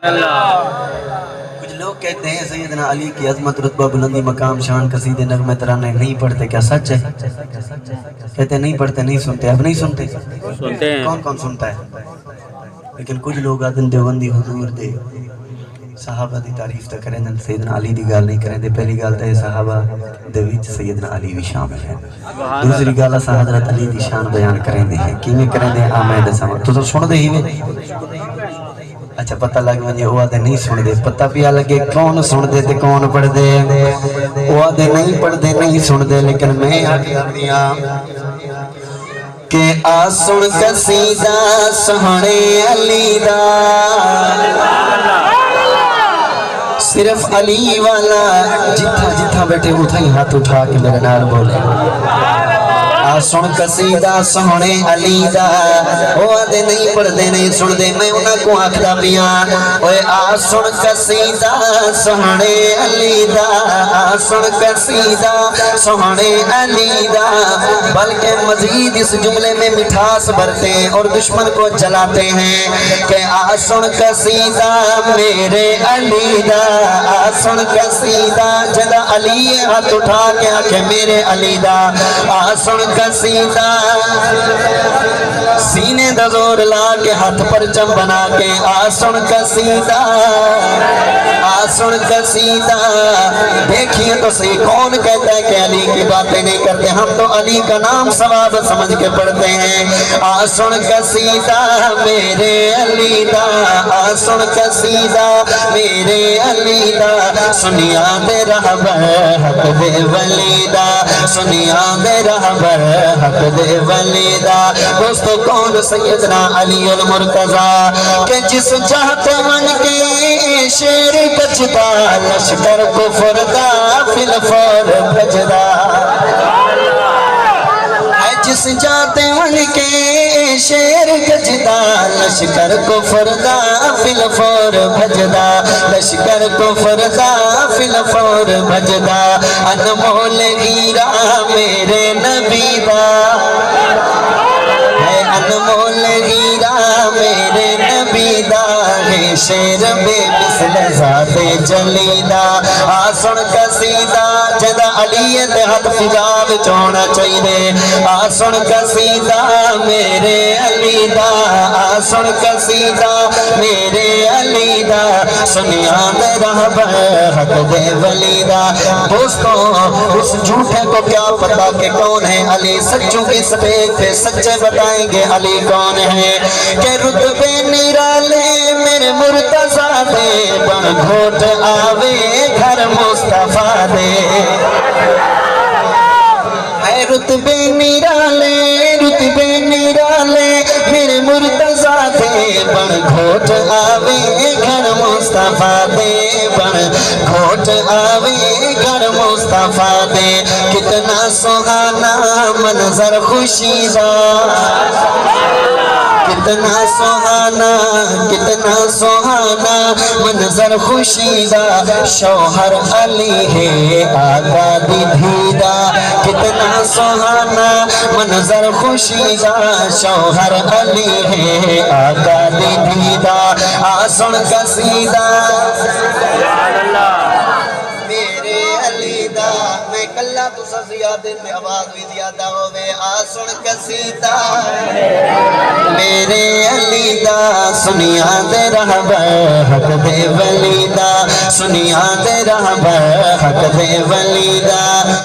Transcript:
کچھ لوگ کہتے ہیں سیدنا علی کی عظمت رتبہ بلندی مقام شان قصیدے نغمے ترانے نہیں پڑھتے، کیا سچ ہے؟ کہتے ہیں نہیں پڑھتے، نہیں سنتے۔ اب نہیں سنتے؟ سنتے ہیں۔ کون کون سنتا ہے؟ لیکن کچھ لوگ آدن دیوندی حضور دے صحابہ دی تعریف تا کریں دن سیدنا علی دی گال نہیں کریں دے۔ پہلی گال تا ہے صحابہ دے وچ سیدنا علی بھی شامل ہے۔ دوسری گال اسا حضرت علی دی شان بیان کریں دے ہیں، کیویں کریں دے آمین سما تو سن دے ہی وے۔ اچھا پتہ لگ ونجے وہ آدھے نہیں سن دے، پتہ پیا لگے کون سن دے تے کون پڑھ دے۔ وہ آدھے نہیں پڑھ دے نہیں سن دے، لیکن میں آگیا دیا کہ آ سن قصیدہ سہنے علی دا، صرف علی والا جتھا جتھا بیٹھے اتھا ہی ہاتھ اٹھا کے میرے نال بولے آ سن قصیدہ سہنے علی دا۔ وہ آدھے نہیں پڑھ دے نہیں سن دے، میں انہاں کو آکھدا پیاں اوے آ سن قصیدہ سہنے علی دا، آ سن قصیدہ سہنے علی دا۔ بلکہ مزید اس جملے میں مٹھاس بھرتے ہیں اور دشمن کو جلاتے ہیں کہ آ سن قصیدہ میرے علی دا، آ سن قصیدہ جدا علی ہاتھ اٹھا کے آکھے میرے علی دا، آ سن قصیدہ سینے دا زور لا کے ہاتھ پر چم بنا کے آ سن قصیدہ، آ سن قصیدہ۔ دیکھئے تو صحیح کون کہتا ہے کہ علی کی باتیں نہیں کرتے، ہم تو علی کا نام ثواب سمجھ کے پڑھتے ہیں۔ آ سن قصیدہ میرے علی دا، آ سن قصیدہ میرے علی دا۔ سنیا دے رہبر حق دے ولی دا، سنیا دے رہبر حق دے ولی دا۔ دوستو کون سیدنا علی المرتضی کہ جس چاہتے من کے شیر بچدا، لشکر کفر دا فی الفور بجدا۔ جس جاتے ان کے شیر گجدا، لشکر کفر دا فی الفور بجدا، لشکر کفر دا فی الفور بجدا۔ انمول ہیرا میرے نبی دا ہے، انمول ہیرا میرے نبی دا ہے، شیر بے مثل ذات جلی دا۔ آ سن قصیدہ جدا علی تے ہاتھ فضا وچ ہونا چاہیے۔ آ سن قصیدہ میرے علی دا، آ سن قصیدہ میرے علی دا۔ سنیا دے رہبر حق دے ولی دا۔ دوستو اس جھوٹے کو کیا پتا کہ کون ہے علی، سچوں کی سفید پہ سچے بتائیں گے علی کون ہے۔ کہ رتبے نرالے میرے مرتضیٰ دے، بن گھوٹ آوے گھر مصطفیٰ دے۔ اے رتبے نرالے رتبے نرالے میرے مرتضیٰ دے، بن گھوٹ آوے گھر مصطفیٰ دے، بن گھوٹ آوے گھر مصطفیٰ دے۔ کتنا سہانا منظر خوشی دا، کتنا سہانا کتنا سہانا منظر خوشی دا، شوہر علی ہے آقا دی دھیدا۔ کتنا سہانا منظر خوشی دا، شوہر علی ہے آقا دی دھیدا۔ آ سن قصیدہ میرے علی دا۔ میں کلہ تو سا زیادہ تے آواز بھی زیادہ ہوئے۔ آ سن قصیدہ میرے علی دا، سنیا دے رہبر حق دے ولی دا، سنیا دے رہبر حق دے ولی دا۔